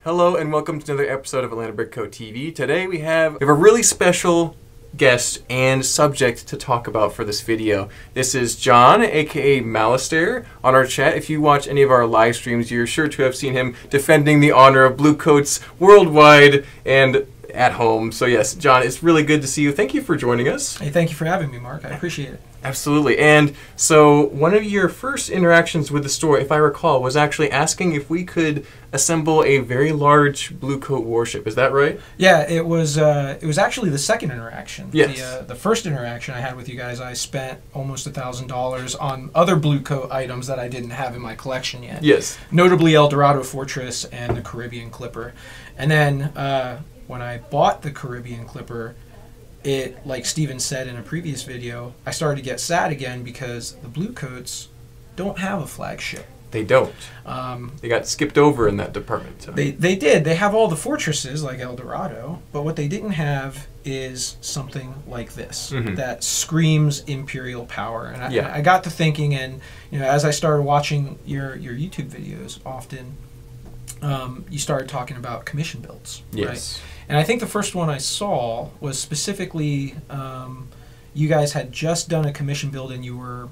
Hello and welcome to another episode of Atlanta Brickcoat TV. Today we have a really special guest and subject to talk about for this video. This is John, aka Malistar, on our chat. If you watch any of our live streams, you're sure to have seen him defending the honor of Bluecoats worldwide and at home. So yes, John, it's really good to see you. Thank you for joining us. Hey, thank you for having me, Mark. I appreciate it. Absolutely. And so one of your first interactions with the store, if I recall, was actually asking if we could assemble a very large Bluecoat warship. Is that right? Yeah, it was actually the second interaction. Yes. The first interaction I had with you guys, I spent almost $1,000 on other Bluecoat items that I didn't have in my collection yet. Yes. Notably El Dorado Fortress and the Caribbean Clipper. And then when I bought the Caribbean Clipper, it, like Steven said in a previous video, I started to get sad again because the Bluecoats don't have a flagship. They don't. They got skipped over in that department. So. They did. They have all the fortresses like El Dorado, but what they didn't have is something like this that screams imperial power. And I got to thinking, and as I started watching your YouTube videos, often you started talking about commission builds. Yes. Right? And I think the first one I saw was specifically you guys had just done a commission build and you were,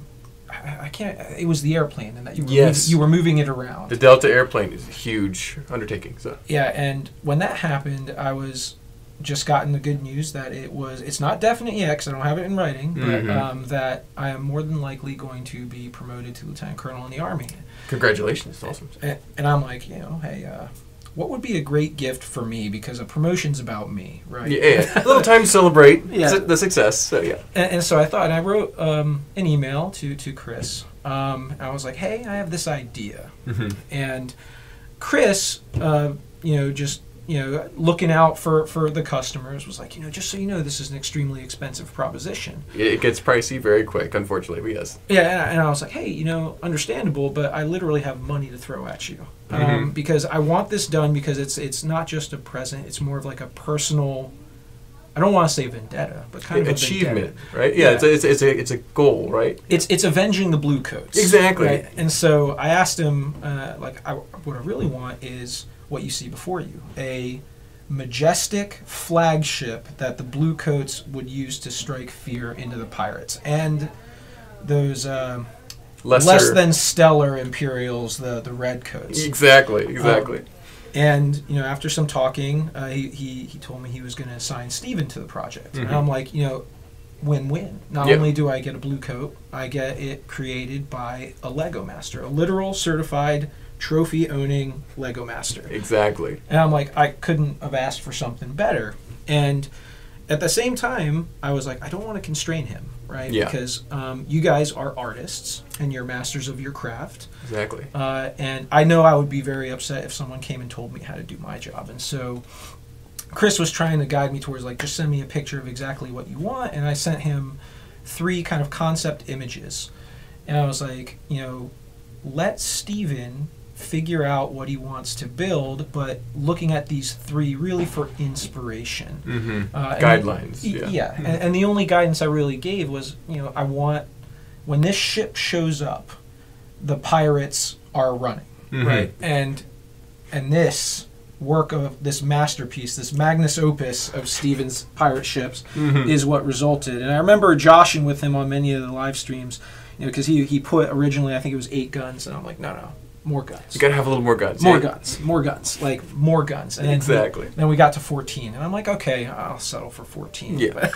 it was the airplane and that you were moving it around. The Delta airplane is a huge undertaking. So. Yeah, and when that happened, I was just gotten the good news that it's not definite yet because I don't have it in writing, but that I am more than likely going to be promoted to Lieutenant Colonel in the Army. Congratulations. Awesome. And I'm like, hey, what would be a great gift for me? Because a promotion's about me, right? Yeah, a little time to celebrate the success. So yeah. And so I thought, and I wrote an email to Chris. I was like, hey, I have this idea. And Chris, looking out for the customers, was like, just so you know, this is an extremely expensive proposition. It gets pricey very quick, unfortunately, but yes. Yeah, and I was like, hey, understandable, but I literally have money to throw at you. Because I want this done because it's not just a present, it's more of like a personal, I don't want to say vendetta, but kind of achievement, right? Yeah, it's a goal, right? It's avenging the Bluecoats. Exactly. Right? And so I asked him, what I really want is what you see before you, a majestic flagship that the Bluecoats would use to strike fear into the pirates, and those less than stellar Imperials, the Redcoats. Exactly. And after some talking, he told me he was going to assign Steven to the project, and I'm like, win-win. Not only do I get a Bluecoat, I get it created by a Lego master, a literal certified trophy-owning Lego master. Exactly. And I'm like, I couldn't have asked for something better. And at the same time, I was like, I don't want to constrain him, right? Yeah. Because you guys are artists, and you're masters of your craft. Exactly. And I know I would be very upset if someone came and told me how to do my job. And so Chris was trying to guide me towards, like, just send me a picture of exactly what you want. And I sent him 3 kind of concept images. And I was like, let Steven figure out what he wants to build, but looking at these 3 really for inspiration. Guidelines. And the only guidance I really gave was, I want, when this ship shows up, the pirates are running, right? And this work of this masterpiece, this magnus opus of Steven's pirate ships, is what resulted. And I remember joshing with him on many of the live streams, because he put originally, I think it was 8 guns, and I'm like, no, more guns. You gotta have a little more guns. More guns. And then we got to 14, and I'm like, okay, I'll settle for 14. Yeah.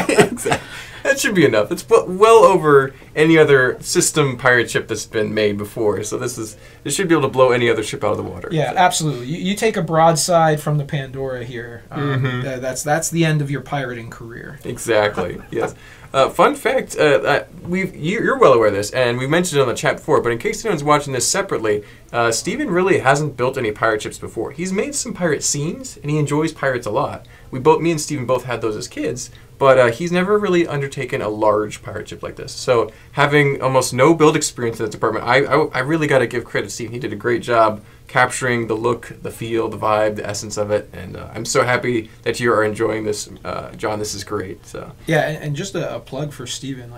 Exactly. That should be enough. It's well over any other system pirate ship that's been made before. So this should be able to blow any other ship out of the water. Yeah, absolutely. You take a broadside from the Pandora here. That's the end of your pirating career. Exactly. Yes. Fun fact, you're well aware of this, and we mentioned it on the chat before, but in case anyone's watching this separately, Steven really hasn't built any pirate ships before. He's made some pirate scenes, and he enjoys pirates a lot. Me and Steven both had those as kids, but he's never really undertaken a large pirate ship like this. So having almost no build experience in this department, I really got to give credit to Steven. He did a great job capturing the look, the feel, the vibe, the essence of it, and I'm so happy that you are enjoying this, John. This is great. So yeah, and just a plug for Steven,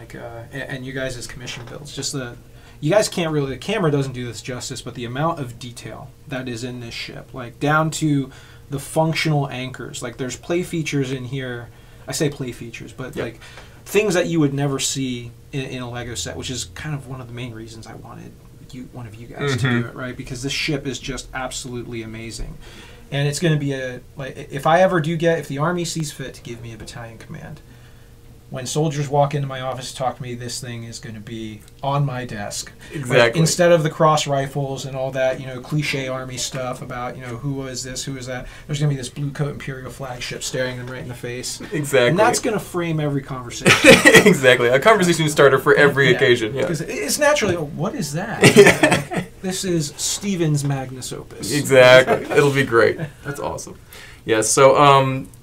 and you guys as commission builds, just the you guys can't really, the camera doesn't do this justice, but the amount of detail that is in this ship, like down to the functional anchors. Like there's play features in here. I say play features, but like things that you would never see in a Lego set, which is kind of one of the main reasons I wanted one of you guys to do it, right? Because this ship is just absolutely amazing. And it's going to be if I ever do if the Army sees fit to give me a battalion command, when soldiers walk into my office to talk to me, this thing is going to be on my desk. Exactly. Like, instead of the cross rifles and all that, cliche Army stuff about, who was this, who was that, there's going to be this blue coat Imperial flagship staring them right in the face. Exactly. And that's going to frame every conversation. Exactly. A conversation starter for every occasion. Yeah. Because it's naturally, what is that? This is Steven's magnus opus. Exactly. It'll be great. That's awesome. Yeah, so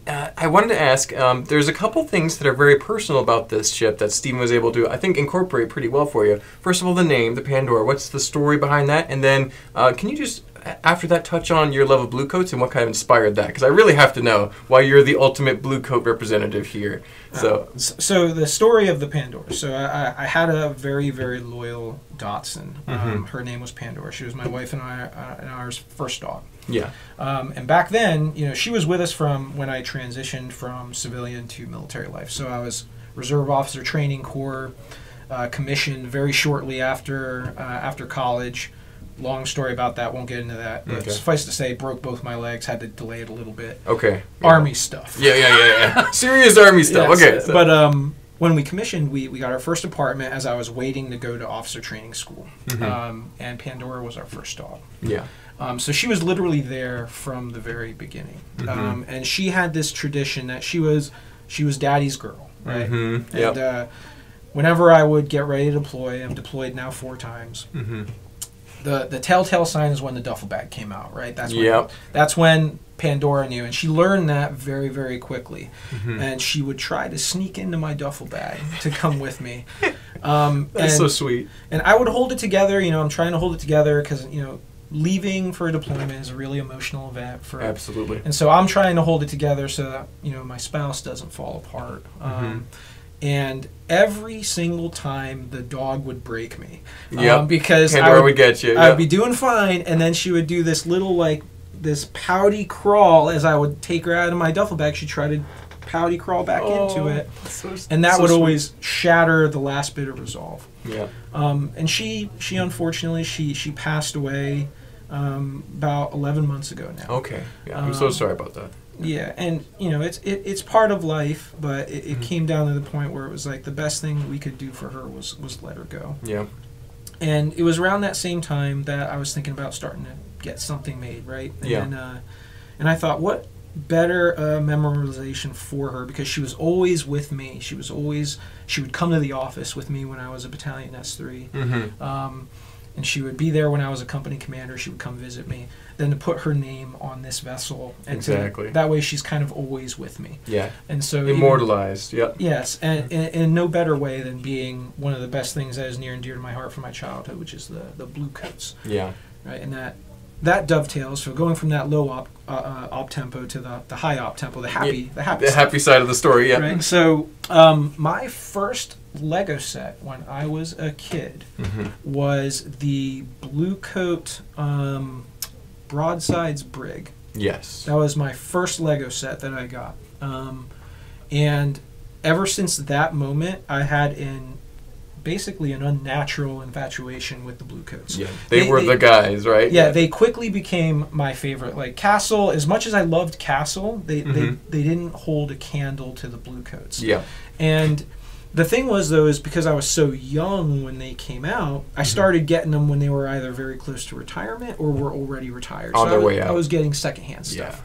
I wanted to ask, there's a couple things that are very personal about this ship that Steven was able to, I think, incorporate pretty well for you. First of all, the name, the Pandora. What's the story behind that? And then can you just, after that, touch on your love of Bluecoats and what kind of inspired that? Because I really have to know why you're the ultimate Bluecoat representative here. So the story of the Pandora. So I had a very, very loyal dachshund. Her name was Pandora. She was my wife and ours first dog. Yeah. And back then, she was with us from when I transitioned from civilian to military life. So I was Reserve Officer Training Corps, commissioned very shortly after college. Long story about that. Won't get into that. But suffice to say, broke both my legs. Had to delay it a little bit. Okay. Army stuff. Yeah. Serious Army stuff. Yes, okay. So. But when we commissioned, we got our first apartment as I was waiting to go to officer training school. And Pandora was our first dog. Yeah. So she was literally there from the very beginning. And she had this tradition that she was daddy's girl, right? And whenever I would get ready to deploy, I'm deployed now 4 times. The telltale sign is when the duffel bag came out, right? That's when Pandora knew, and she learned that very, very quickly. And she would try to sneak into my duffel bag to come with me. That's so sweet. And I would hold it together. I'm trying to hold it together because leaving for a deployment is a really emotional event for absolutely. And so I'm trying to hold it together so that my spouse doesn't fall apart. And every single time the dog would break me. Because Pandora would get you. I would be doing fine, and then she would do this little, this pouty crawl as I would take her out of my duffel bag. She'd try to pouty crawl back into it. And that would always shatter the last bit of resolve. Yeah. And she unfortunately, she passed away about 11 months ago now. Okay. Yeah, I'm so sorry about that. Yeah, and it's part of life, but it came down to the point where it was like the best thing we could do for her was let her go. Yeah. And it was around that same time that I was thinking about starting to get something made, right? And and I thought, what better memorization for her, because she was always with me. She would come to the office with me when I was a battalion S3. And she would be there when I was a company commander. She would come visit me. Then to put her name on this vessel, and that way she's kind of always with me. Yeah. And so immortalized. Yep. Yes, and no better way than being one of the best things that is near and dear to my heart from my childhood, which is the Bluecoats. Yeah. Right, and that dovetails. So going from that low op tempo to the high op tempo, the happy side of the story. Yeah. Right. So my first Lego set when I was a kid was the Bluecoat Broadsides Brig. Yes. That was my first Lego set that I got. And ever since that moment, I had basically an unnatural infatuation with the Bluecoats. Yeah, they were the guys, right? Yeah, they quickly became my favorite. Like Castle, as much as I loved Castle, they didn't hold a candle to the Bluecoats. Yeah. And the thing was, though, is because I was so young when they came out, I started getting them when they were either very close to retirement or were already retired. On their way out. I was getting secondhand stuff.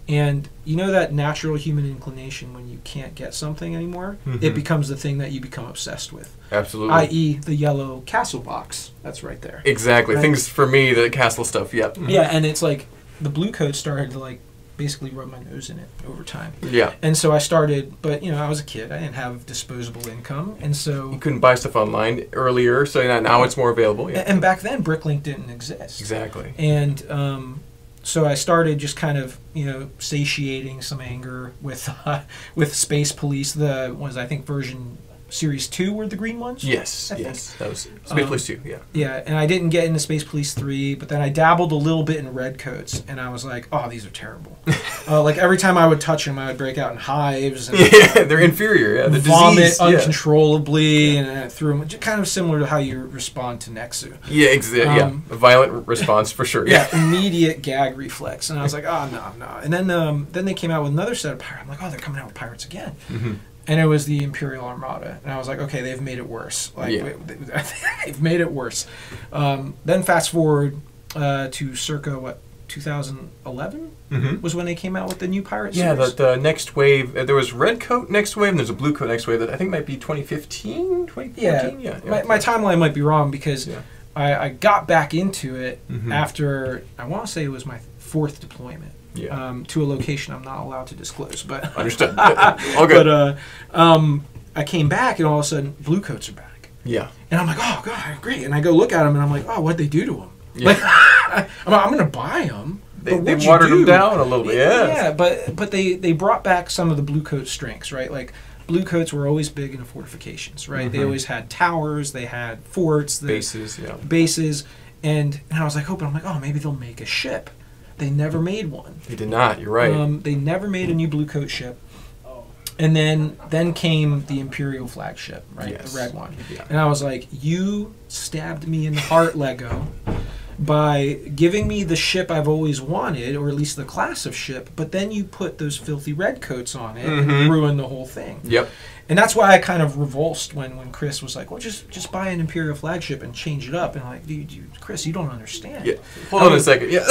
Yeah. And that natural human inclination when you can't get something anymore, it becomes the thing that you become obsessed with. Absolutely. I.e. the yellow Castle box. That's right there. Exactly. Right? Things for me, the Castle stuff, yep. Yeah, and it's like the Bluecoats started to basically rub my nose in it over time. Yeah. And so I started, but I was a kid. I didn't have disposable income, and so you couldn't buy stuff online earlier, so now it's more available. Yeah. And back then Bricklink didn't exist. Exactly. And so I started just kind of satiating some anger with Space Police. I think version Series 2 were the green ones? Yes, yes. That was Space Police 2, yeah. Yeah, and I didn't get into Space Police 3, but then I dabbled a little bit in Redcoats, and I was like, oh, these are terrible. Like, every time I would touch them, I would break out in hives. And yeah, they're inferior, yeah. The vomit disease, uncontrollably, and I threw them, kind of similar to how you respond to Nexu. Yeah, exactly. A violent response for sure. Yeah, immediate gag reflex. And I was like, oh, no. And then they came out with another set of pirates. I'm like, oh, they're coming out with pirates again. And it was the Imperial Armada. And I was like, okay, they've made it worse. Like, they've made it worse. Then fast forward to circa, 2011 was when they came out with the new pirate series. Yeah, the next wave. There was Redcoat next wave, and there's a Bluecoat next wave that I think might be 2015, 2014? Yeah. My timeline might be wrong because I got back into it after, I want to say it was my 4th deployment. Yeah. To a location I'm not allowed to disclose, but understood. All good. But I came back, and all of a sudden, Bluecoats are back. Yeah. And I'm like, oh god, great. And I go look at them, and I'm like, oh, what'd they do to them? Yeah. Like, I'm gonna buy them. They watered them down a little bit. Yeah, but they brought back some of the Bluecoat strengths, right? Like, Bluecoats were always big into fortifications, right? They always had towers, they had forts, bases, and I was like hoping, I'm like, oh, maybe they'll make a ship. They never made one. They did not. You're right. They never made a new Bluecoat ship. And then came the Imperial flagship, right? Yes. The red one. Yeah. And I was like, you stabbed me in the heart, Lego, by giving me the ship I've always wanted, or at least the class of ship, but then you put those filthy Redcoats on it and ruined the whole thing. Yep. And that's why I kind of revulsed when Chris was like, well, just buy an Imperial flagship and change it up. And I'm like, dude, Chris, you don't understand. Yeah. Hold on a second. Yeah.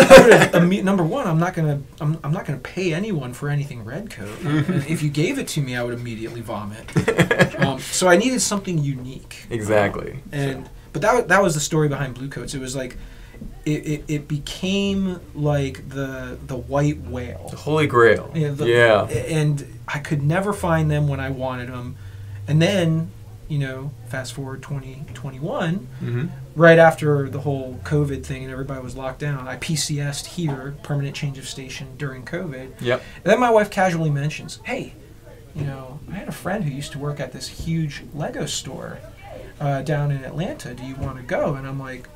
Number one, I'm not gonna pay anyone for anything Redcoat. And if you gave it to me, I would immediately vomit. So I needed something unique. Exactly. But that was the story behind Bluecoats. It was like, it became like the white whale, the Holy Grail. Yeah, and I could never find them when I wanted them. And then, fast forward 2021, right after the whole COVID thing and everybody was locked down, I PCS'd here, permanent change of station, during COVID. Yep. And then my wife casually mentions, hey, I had a friend who used to work at this huge Lego store down in Atlanta. Do you want to go? And I'm like,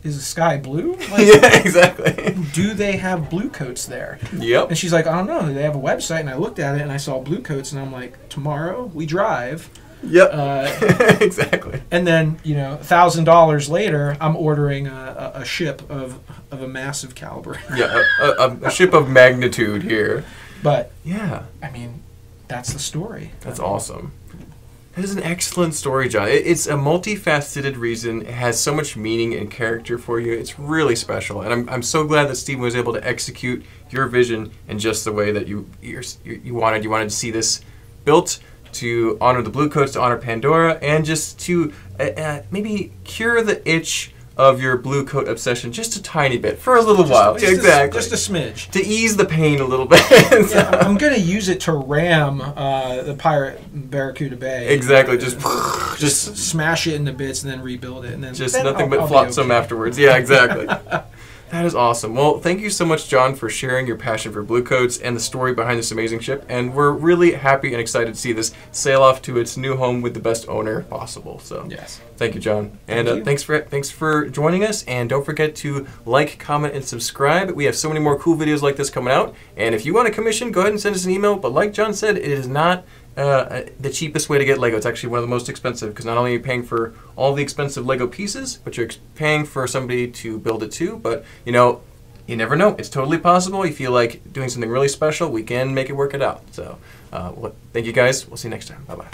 is the sky blue? Like, yeah, exactly. Do they have Bluecoats there? Yep. And she's like, I don't know. They have a website, and I looked at it, and I saw Bluecoats, and I'm like, tomorrow we drive. Yep. Exactly. And then, $1,000 later, I'm ordering a ship of a massive caliber. Yeah, a ship of magnitude here. But yeah, I mean, that's the story. That's awesome. That is an excellent story, John. It's a multifaceted reason. It has so much meaning and character for you. It's really special, and I'm so glad that Steven was able to execute your vision in just the way that you wanted. You wanted to see this built to honor the Bluecoats, to honor Pandora, and just to maybe cure the itch of your Bluecoat obsession just a tiny bit for a little while. Exactly. Just a smidge. To ease the pain a little bit. Yeah, I'm going to use it to ram the pirate Barracuda Bay. Exactly. Just smash it into bits and then rebuild it. And then nothing but flotsam afterwards. Yeah, exactly. That is awesome. Well, thank you so much, John, for sharing your passion for Bluecoats and the story behind this amazing ship. And we're really happy and excited to see this sail off to its new home with the best owner possible. So, yes. Thank you, John. And thanks for joining us. And don't forget to like, comment, and subscribe. We have so many more cool videos like this coming out. And if you want a commission, go ahead and send us an email. But like John said, it is not the cheapest way to get Lego. It's actually one of the most expensive, because not only are you paying for all the expensive Lego pieces, but you're paying for somebody to build it too. But you never know. It's totally possible. You feel like doing something really special, we can make it work it out. So thank you guys. We'll see you next time. Bye-bye.